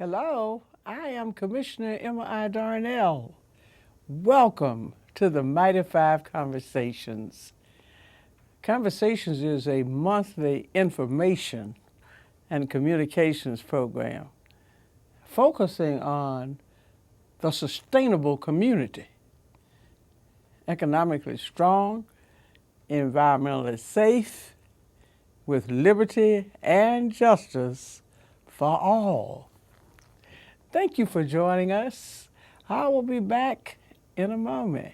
Hello, I am Commissioner Emma I. Darnell. Welcome to the Mighty Five Conversations. Conversations is a monthly information and communications program focusing on the sustainable community, economically strong, environmentally safe, with liberty and justice for all. Thank you for joining us. I will be back in a moment.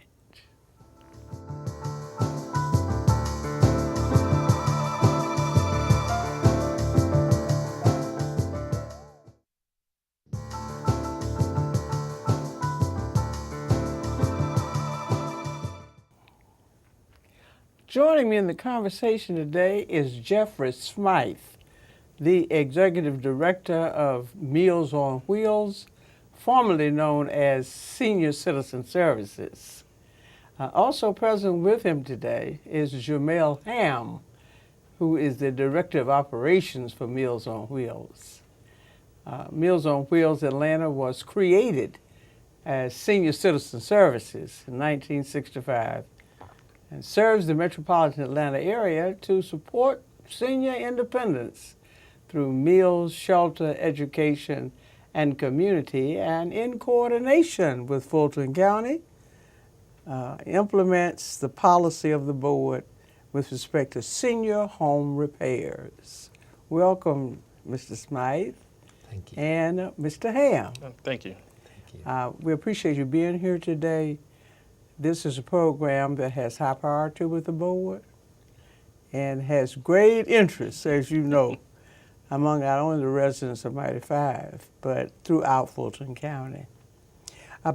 Joining me in the conversation today is Jeffrey Smythe, the Executive Director of Meals on Wheels, formerly known as Senior Citizen Services. Also present with him today is Jamell Hamm, who is the Director of Operations for Meals on Wheels. Meals on Wheels Atlanta was created as Senior Citizen Services in 1965 and serves the metropolitan Atlanta area to support senior independence through meals, shelter, education, and community, and in coordination with Fulton County, implements the policy of the board with respect to senior home repairs. Welcome, Mr. Smythe. Thank you. And Mr. Hamm. Thank you. Thank you. We appreciate you being here today. This is a program that has high priority with the board and has great interest, as you know, among not only the residents of Mighty Five, but throughout Fulton County.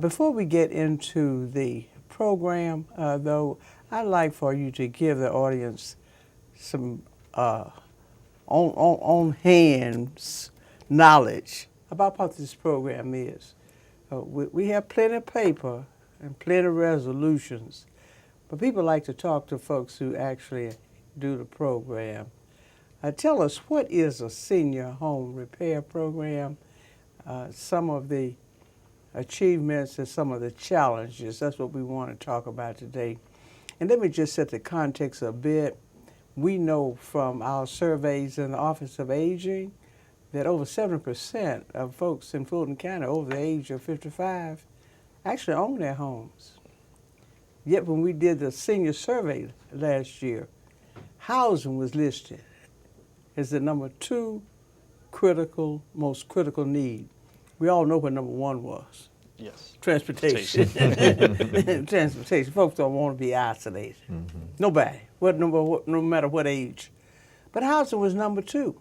Before we get into the program, though, I'd like for you to give the audience some on-hands knowledge about what this program is. We have plenty of paper and plenty of resolutions, but people like to talk to folks who actually do the program. Tell us, what is a senior home repair program? Some of the achievements and some of the challenges. That's what we want to talk about today. And let me just set the context a bit. We know from our surveys in the Office of Aging that over 7% of folks in Fulton County over the age of 55 actually own their homes. Yet when we did the senior survey last year, housing was listed as the number 2 most critical need. We all know what number 1 was. Yes. Transportation. Transportation. Folks don't want to be isolated. Mm-hmm. Nobody, no matter what age. But housing was number 2.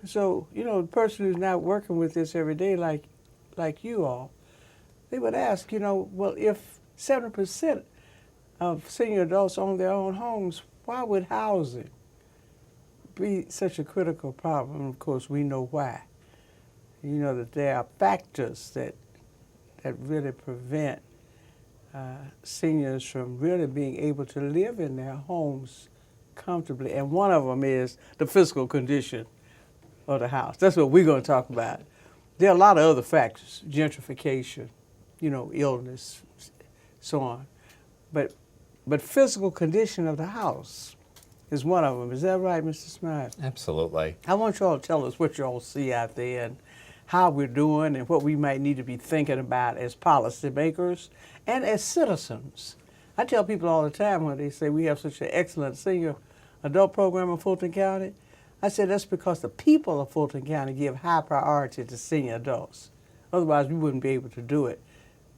So, the person who's not working with this every day like you all, they would ask, well, if 7% of senior adults own their own homes, why would housing be such a critical problem? Of course, we know why. That there are factors that really prevent seniors from really being able to live in their homes comfortably. And one of them is the physical condition of the house. That's what we're going to talk about. There are a lot of other factors, gentrification, illness, so on. But physical condition of the house is one of them. Is that right, Mr. Smythe? Absolutely. I want you all to tell us what you all see out there and how we're doing and what we might need to be thinking about as policymakers and as citizens. I tell people all the time when they say we have such an excellent senior adult program in Fulton County, I said that's because the people of Fulton County give high priority to senior adults. Otherwise, we wouldn't be able to do it,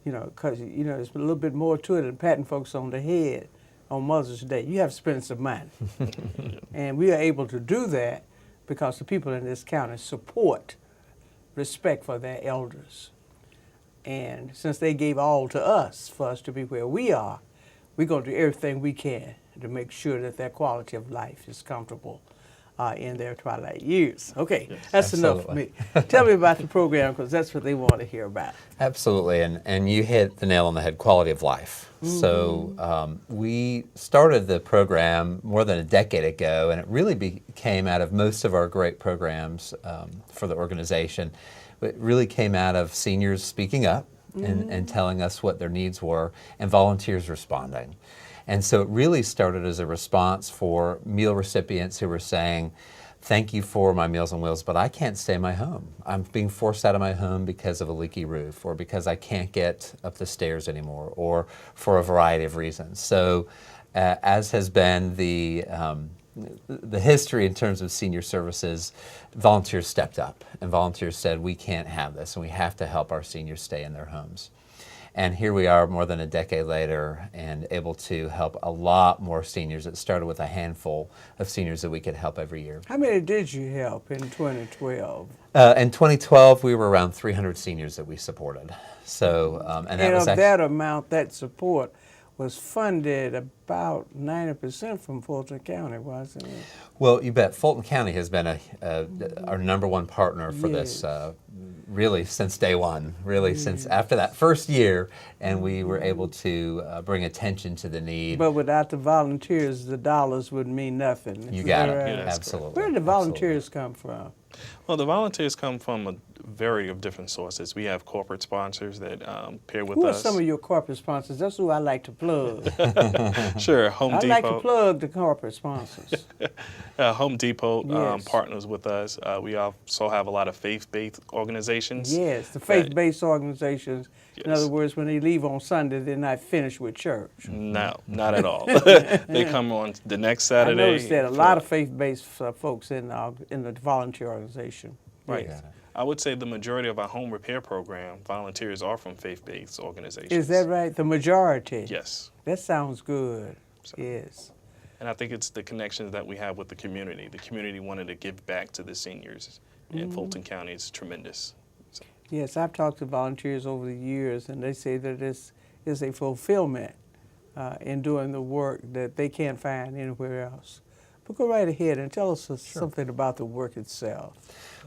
because, there's a little bit more to it than patting folks on the head on Mother's Day. You have to spend some money. And we are able to do that because the people in this county support respect for their elders. And since they gave all to us for us to be where we are, we're going to do everything we can to make sure that their quality of life is comfortable in their twilight years. Okay, yes. That's enough for me. Tell me about the program, because that's what they want to hear about. Absolutely, and you hit the nail on the head, quality of life. Mm-hmm. So we started the program more than a decade ago, and it really came out of most of our great programs for the organization. It really came out of seniors speaking up and telling us what their needs were, and volunteers responding. And so it really started as a response for meal recipients who were saying, thank you for my Meals on Wheels, but I can't stay in my home. I'm being forced out of my home because of a leaky roof, or because I can't get up the stairs anymore, or for a variety of reasons. So as has been the history in terms of senior services, volunteers stepped up, and volunteers said, we can't have this, and we have to help our seniors stay in their homes. And here we are more than a decade later and able to help a lot more seniors. It started with a handful of seniors that we could help every year. How many did you help in 2012? In 2012, we were around 300 seniors that we supported. So, and that was that amount, that support, was funded about 90% from Fulton County, wasn't it? Well, you bet. Fulton County has been our #1 partner for this, really since day one, really since after that first year, and we were able to bring attention to the need. But without the volunteers, the dollars would mean nothing. You got it. Right? Yeah, Absolutely. Where did the volunteers come from? Well, the volunteers come from a variety of different sources. We have corporate sponsors that pair with Who are us. some of your corporate sponsors? That's who I like to plug. Sure, Home I Depot. like to plug the corporate sponsors. Home Depot Yes. partners with us. We also have a lot of faith-based organizations. Yes, the faith-based organizations. In Yes. other words, when they leave on Sunday, they're not finished with church. No, not at all. They come on the next Saturday. I noticed that a lot of faith-based folks in the volunteer organization. Right. Yes. I would say the majority of our home repair program volunteers are from faith-based organizations. Is that right? The majority? Yes. That sounds good. So- Yes. And I think it's the connections that we have with the community. The community wanted to give back to the seniors in Fulton County. It's tremendous. So, Yes, I've talked to volunteers over the years, and they say that this is a fulfillment in doing the work that they can't find anywhere else. But go right ahead and tell us something about the work itself.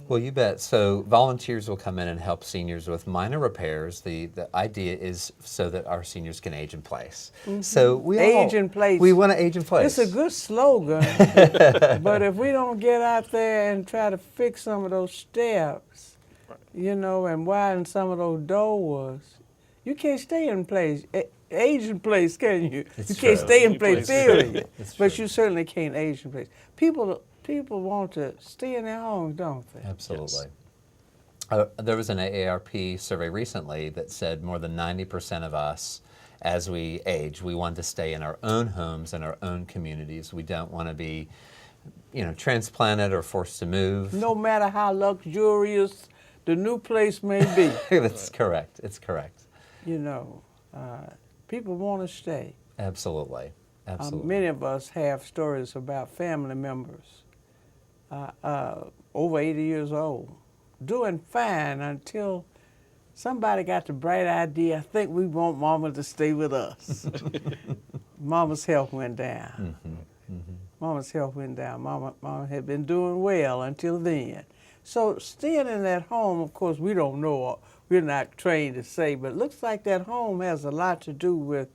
Well, you bet. So volunteers will come in and help seniors with minor repairs. The idea is so that our seniors can age in place. So we Age in place. We want to age in place. It's a good slogan, but if we don't get out there and try to fix some of those steps, you know, and widen some of those doors, you can't stay in place. Age in place, can you? It's You can't true. stay in Any place, place. period. It's But true. you certainly can't age in place. People want to stay in their homes, don't they? Absolutely. There was an AARP survey recently that said more than 90% of us, as we age, we want to stay in our own homes and our own communities. We don't want to be, transplanted or forced to move. No matter how luxurious the new place may be, That's correct. It's correct. you know, people want to stay. Absolutely. Absolutely. Many of us have stories about family members over 80 years old doing fine until somebody got the bright idea, I think we want Mama to stay with us. Mama's health went down. Mama's health went down. Mama had been doing well until then. So staying in that home, of course, we don't know, we're not trained to say, but it looks like that home has a lot to do with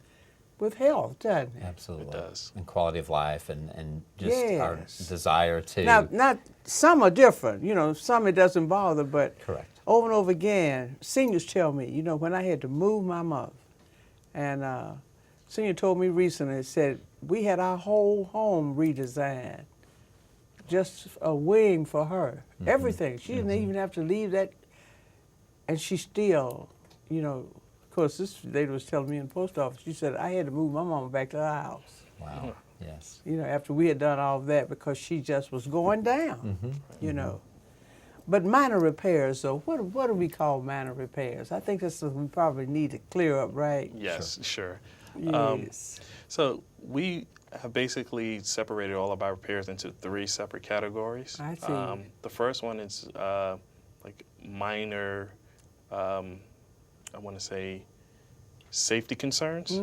health, doesn't it? Absolutely. It does. And quality of life and just our Yes. desire to. Now, not some are different. You know, some it doesn't bother, but Correct. over and over again, seniors tell me, you know, when I had to move my mother, and senior told me recently, said we had our whole home redesigned, just a wing for her, everything. She didn't even have to leave that, and she still, you know. Of course, this lady was telling me in the post office. She said I had to move my mama back to our house. Wow. Yes. You know, after we had done all of that, because she just was going down. You know, but minor repairs. So what do we call minor repairs? I think that's something we probably need to clear up, right? Yes, sure. Yes. So we have basically separated all of our repairs into 3 separate categories. I see. The first one is like minor, I want to say, safety concerns,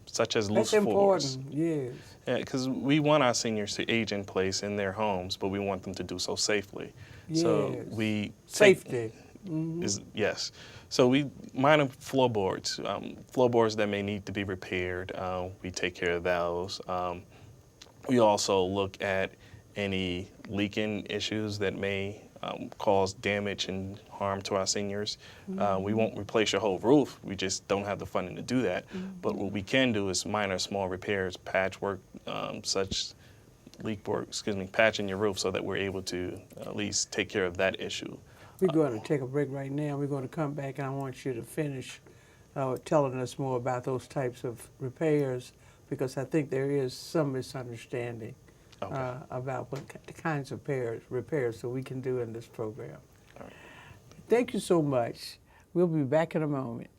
such as loose That's floors. important. Yes. Yeah, because we want our seniors to age in place in their homes, but we want them to do so safely. So Yes. we Safety. Yes. So we minor floorboards, floorboards that may need to be repaired. We take care of those. We also look at any leaking issues that may cause damage and harm to our seniors. We won't replace your whole roof. We just don't have the funding to do that. But what we can do is minor, small repairs, patchwork, such leak work, patching your roof so that we're able to at least take care of that issue. We're going to take a break right now. We're going to come back, and I want you to finish telling us more about those types of repairs, because I think there is some misunderstanding about what the kinds of repairs that we can do in this program. All right. Thank you so much. We'll be back in a moment.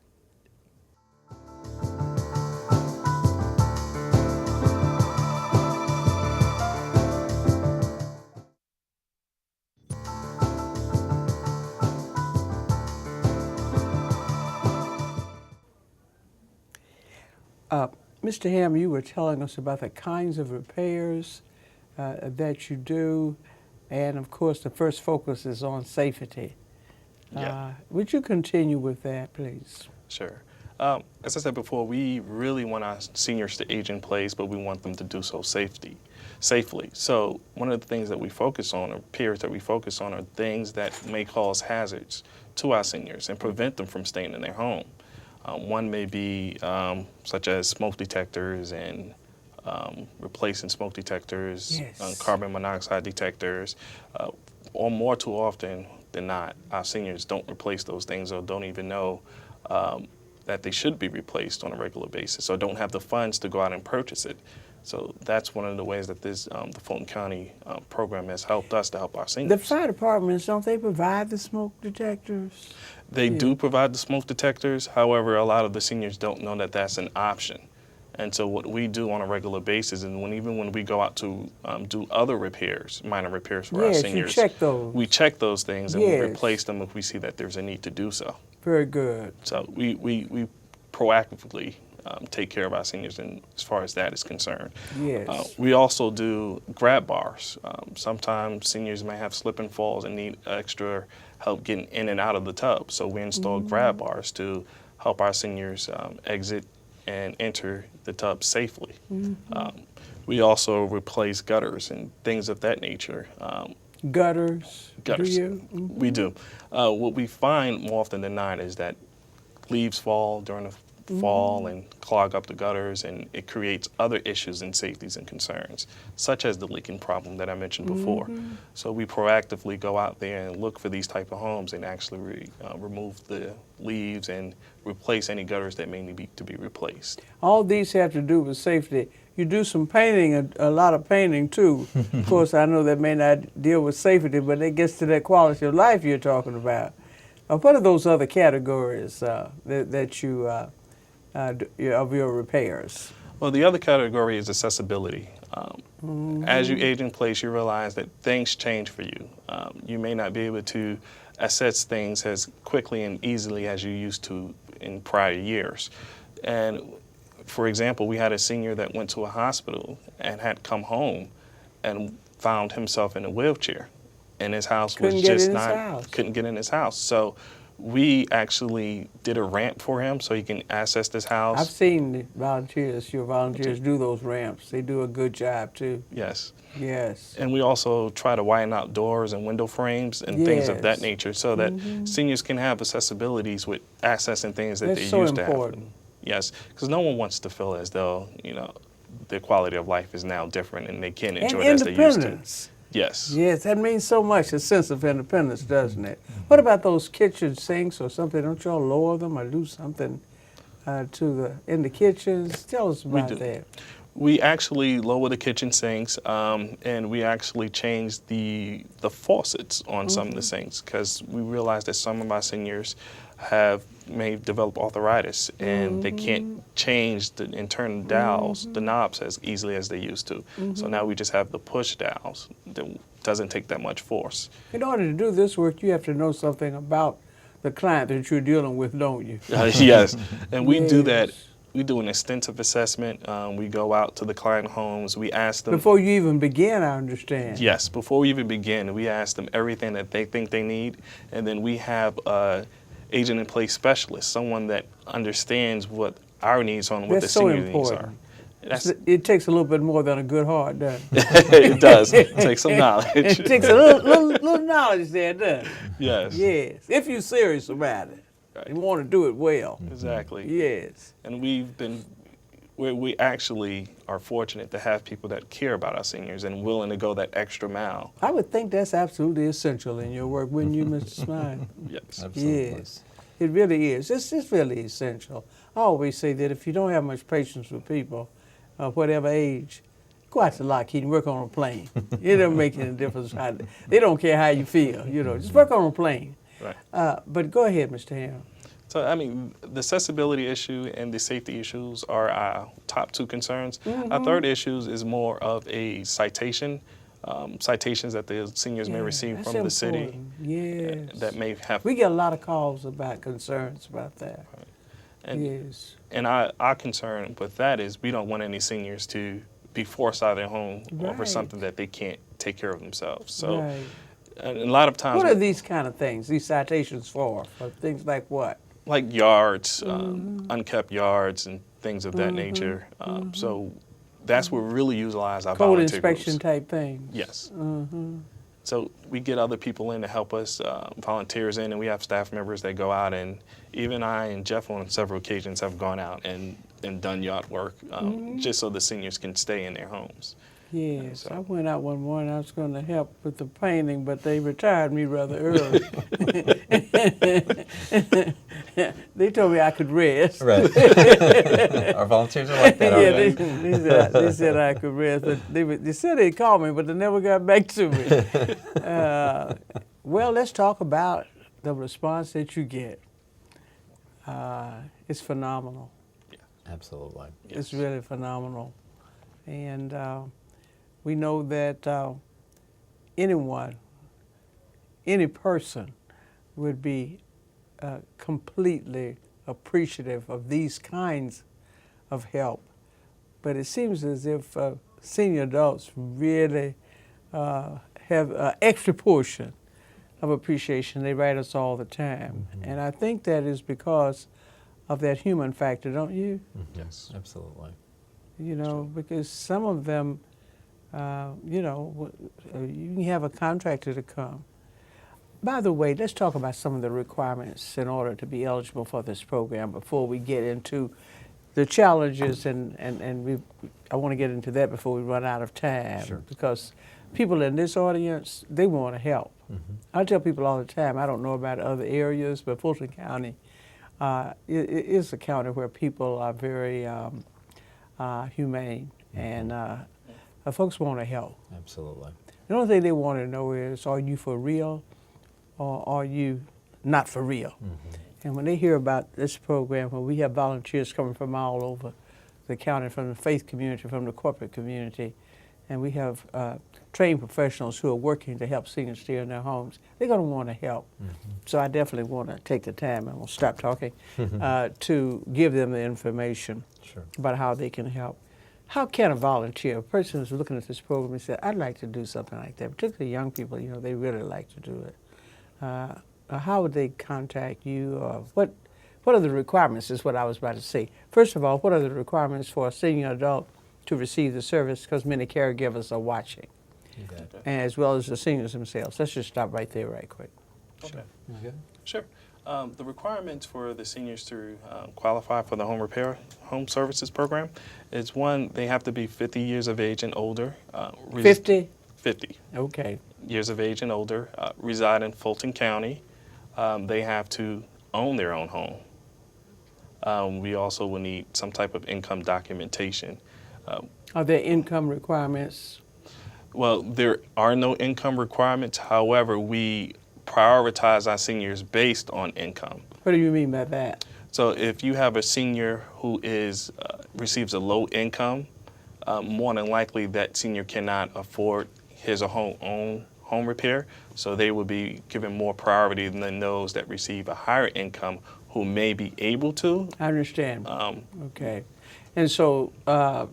Mr. Hamm, you were telling us about the kinds of repairs that you do, and of course the first focus is on safety. Yeah. Would you continue with that, please? Sure. As I said before, we really want our seniors to age in place, but we want them to do so safely. So one of the things that we focus on, or peers that we focus on, are things that may cause hazards to our seniors and prevent them from staying in their home. One may be such as smoke detectors and replacing smoke detectors, Yes. Carbon monoxide detectors, or more too often than not, our seniors don't replace those things or don't even know that they should be replaced on a regular basis, or don't have the funds to go out and purchase it. So that's one of the ways that this the Fulton County program has helped us to help our seniors. The fire departments, don't they provide the smoke detectors? They do provide the smoke detectors. However, a lot of the seniors don't know that that's an option. And so what we do on a regular basis, and even when we go out to do other repairs, minor repairs for our seniors, you check those. we check those things and we Yes. replace them if we see that there's a need to do so. Very good. So we proactively take care of our seniors as far as that is concerned. Yes. We also do grab bars. Sometimes seniors may have slip and falls and need extra help getting in and out of the tub. So we install grab bars to help our seniors exit and enter the tub safely. We also replace gutters and things of that nature. Gutters. Gutters. Do you? We do. What we find more often than not is that leaves fall during the fall and clog up the gutters, and it creates other issues and safeties and concerns, such as the leaking problem that I mentioned before. So we proactively go out there and look for these type of homes and actually remove the leaves and replace any gutters that may need to be replaced. All these have to do with safety. You do some painting, a lot of painting too. Of course, I know that may not deal with safety, but it gets to that quality of life you're talking about. What are those other categories that you of your repairs? Well, the other category is accessibility. As you age in place, you realize that things change for you. You may not be able to access things as quickly and easily as you used to in prior years. And for example, we had a senior that went to a hospital and had come home and found himself in a wheelchair, and his house was just not, couldn't get in his house. So we actually did a ramp for him so he can access this house. I've seen the volunteers, your volunteers do those ramps. They do a good job too. Yes. Yes. And we also try to widen out doors and window frames and things of that nature so that seniors can have accessibilities with accessing things that they used to have. Yes, because no one wants to feel as though, their quality of life is now different and they can't enjoy it as they used to. Yes. Yes, that means so much, a sense of independence, doesn't it? What about those kitchen sinks or something? Don't y'all lower them or do something in the kitchens? Tell us about that. We actually lower the kitchen sinks, and we actually change the faucets on some of the sinks, because we realize that some of our seniors may develop arthritis and they can't change and turn the knobs as easily as they used to. So now we just have the push dowels that doesn't take that much force. In order to do this work, you have to know something about the client that you're dealing with, don't you? Yes, and we do that. We do an extensive assessment. We go out to the client homes. We ask them. Before you even begin, I understand. Yes, before we even begin, we ask them everything that they think they need. And then we have an agent in place specialist, someone that understands what our needs are and what the senior needs are. It takes a little bit more than a good heart, doesn't it? It does. It takes some knowledge. It takes a little knowledge there, doesn't it? Yes. Yes. If you're serious about it, Right. you want to do it well. Exactly. Yes. And we actually are fortunate to have people that care about our seniors and willing to go that extra mile. I would think that's absolutely essential in your work, wouldn't you, Mr. Smythe? Yes. Absolutely. Yes. It really is. It's really essential. I always say that if you don't have much patience with people, whatever age, go out to Lockheed and work on a plane. It doesn't make any difference. They don't care how you feel, just work on a plane. Right. But go ahead, Mr. Hamm. So, I mean, the accessibility issue and the safety issues are our top two concerns. Our third issue is more of a citation, citations that the seniors may receive that's from the city. important. Yes. That may have. We get a lot of calls about concerns about that. And, Yes. and our concern with that is we don't want any seniors to be forced out of their home over Right. something that they can't take care of themselves. So, Right. and a lot of times, What are these kind of things, these citations for? For things like what? like yards, unkept yards, and things of that nature. So that's where we really utilize our Code volunteer inspection groups. type things? Yes. So we get other people in to help us, volunteers in, and we have staff members that go out, and even I and Jeff on several occasions have gone out and done yard work just so the seniors can stay in their homes. Yes, So- I went out one morning. I was going to help with the painting, but they retired me rather early. They told me I could rest. Right. Our volunteers are like that, Yeah, aren't they? they said I could rest, but they said they'd call me, but they never got back to me. Well, let's talk about the response that you get. It's phenomenal. Absolutely. It's really phenomenal. And we know that anyone, any person would be completely appreciative of these kinds of help. But it seems as if senior adults really have an extra portion of appreciation. They write us all the time. And I think that is because of that human factor, don't you? Yes. Absolutely. Because some of them, you can have a contractor to come. By the way, let's talk about some of the requirements in order to be eligible for this program before we get into the challenges, and I want to get into that before we run out of time. Sure. Because people in this audience, they want to help. I tell people all the time, I don't know about other areas, but Fulton County is a county where people are very humane, and folks want to help. Absolutely. The only thing they want to know is, are you for real or are you not for real? And when they hear about this program, where we have volunteers coming from all over the county, from the faith community, from the corporate community, and we have trained professionals who are working to help seniors stay in their homes, they're going to want to help. So I definitely want to take the time, and we'll stop talking, to give them the information Sure. about how they can help. How can a volunteer, a person who's looking at this program and said, I'd like to do something like that, particularly young people, they really like to do it. How would they contact you? What are the requirements is what I was about to say. First of all, what are the requirements for a senior adult to receive the service, because many caregivers are watching, You got it. and as well as the seniors themselves. Let's just stop right there right quick. Okay. Okay. Sure. The requirements for the seniors to qualify for the home services program is, one, they have to be 50 years of age and older. 50? 50 Okay. years of age and older, reside in Fulton County. They have to own their own home. We also will need some type of income documentation. Are there income requirements? Well, there are no income requirements. However, we prioritize our seniors based on income. What do you mean by that? So if you have a senior who receives a low income, more than likely that senior cannot afford his or her own home repair. So they will be given more priority than those that receive a higher income who may be able to. I understand. Okay. And so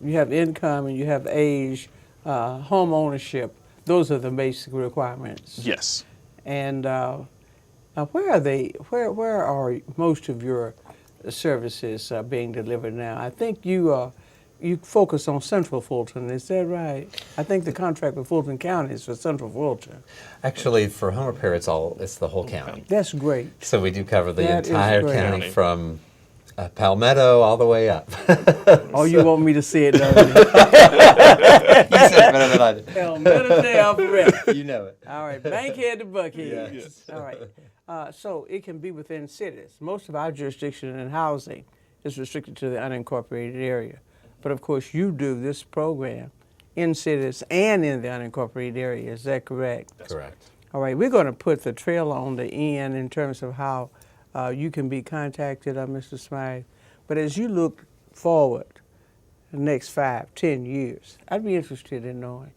you have income and you have age, home ownership. Those are the basic requirements. Yes. And where are they? Where are most of your services being delivered now? I think you you focus on Central Fulton, is that right? I think the contract with Fulton County is for Central Fulton. Actually, for home repair, it's the whole county. That's great. So we do cover the That is entire great. county from Palmetto all the way up. Oh, you want me to say it, don't you? You said it better than I did. Palmetto to Alpharetta. You know it. All right, Bankhead to Buckhead. Yes. All right. So it can be within cities. Most of our jurisdiction in housing is restricted to the unincorporated area. But of course, you do this program in cities and in the unincorporated area. Is that correct? That's Correct. All right. We're going to put the trail on the end in terms of how you can be contacted, Mr. Smythe. But as you look forward the next 5, 10 years, I'd be interested in knowing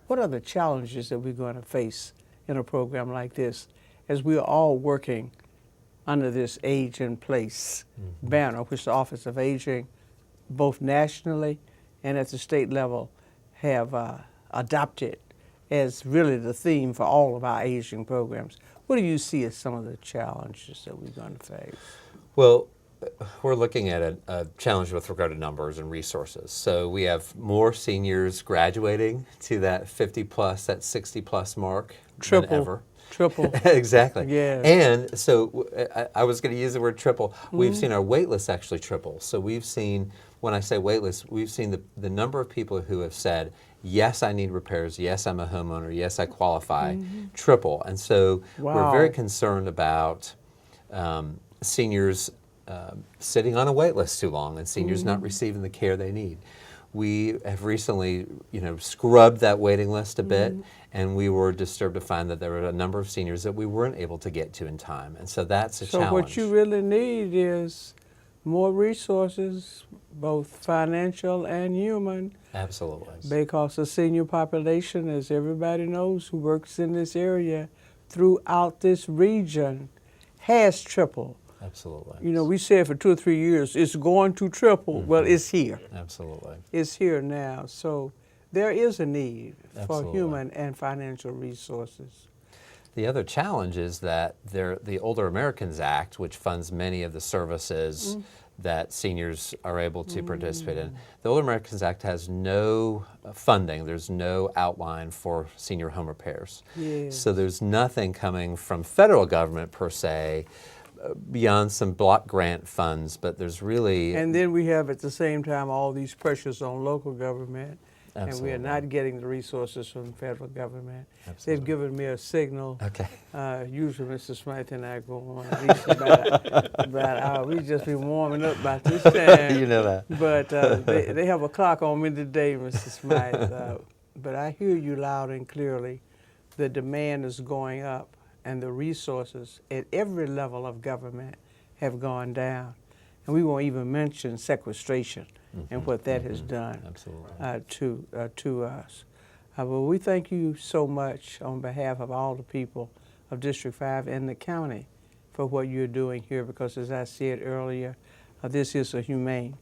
what are the challenges that we're going to face in a program like this as we are all working under this Age in Place banner, which the Office of Aging, both nationally and at the state level, have adopted as really the theme for all of our aging programs. What do you see as some of the challenges that we're going to face? Well, we're looking at a challenge with regard to numbers and resources. So we have more seniors graduating to that 50 plus, that 60 plus mark than ever. Triple. Exactly. Yes. And so I was going to use the word triple. We've seen our wait list actually triple. So we've seen, when I say wait list, we've seen the number of people who have said, yes, I need repairs, yes, I'm a homeowner, yes, I qualify, triple. And so we're very concerned about seniors sitting on a wait list too long and seniors not receiving the care they need. We have recently, scrubbed that waiting list a bit, and we were disturbed to find that there were a number of seniors that we weren't able to get to in time, and so that's a challenge. So what you really need is more resources, both financial and human. Absolutely. Because the senior population, as everybody knows who works in this area, throughout this region, has tripled. Absolutely. We said for 2 or 3 years, it's going to triple. Well, it's here. Absolutely. It's here now. So there is a need for Absolutely. human and financial resources. The other challenge is that the Older Americans Act, which funds many of the services that seniors are able to participate in, the Older Americans Act has no funding. There's no outline for senior home repairs. Yes. So there's nothing coming from federal government per se, beyond some block grant funds, but there's really... And then we have at the same time all these pressures on local government. Absolutely. And we are not getting the resources from the federal government. Absolutely. They've given me a signal. Okay. Usually Mr. Smythe and I go on at least about an hour. We've just been warming up by this time. You know that. But they have a clock on me today, Mr. Smythe. But I hear you loud and clearly. The demand is going up, and the resources at every level of government have gone down. And we won't even mention sequestration and what that has done to us. But we thank you so much on behalf of all the people of District 5 and the county for what you're doing here, because as I said earlier, this is a humane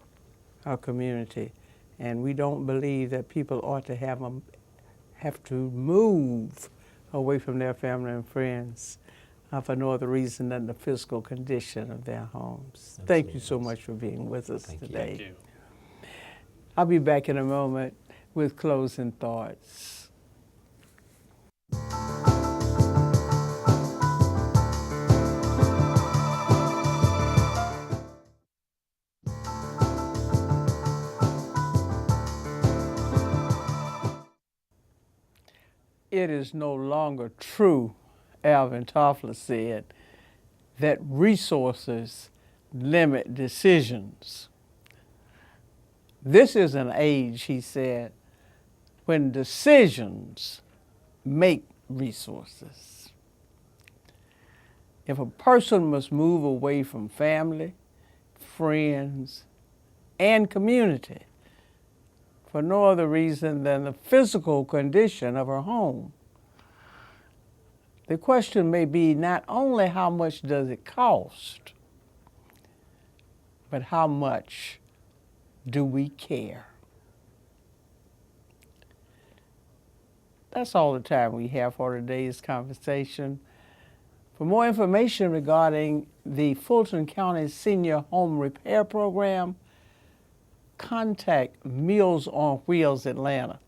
community, and we don't believe that people ought to have to move away from their family and friends for no other reason than the physical condition of their homes. Absolutely. Thank you so much for being with us today. Thank you. I'll be back in a moment with closing thoughts. It is no longer true, Alvin Toffler said, that resources limit decisions. This is an age, he said, when decisions make resources. If a person must move away from family, friends, and community for no other reason than the physical condition of her home, the question may be not only how much does it cost, but how much do we care? That's all the time we have for today's conversation. For more information regarding the Fulton County Senior Home Repair Program, contact Meals on Wheels Atlanta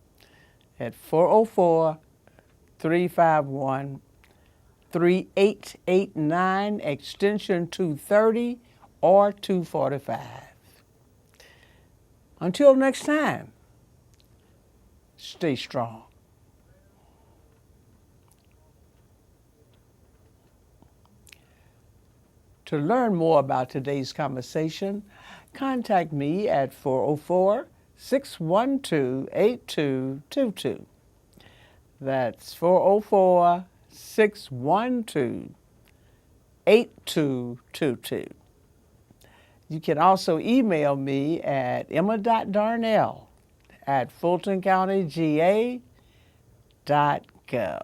at 404-351-3889, extension 230 or 245. Until next time, stay strong. To learn more about today's conversation, contact me at 404-612-8222. That's 404-612-8222. You can also email me at emma.darnell@fultoncountyga.gov.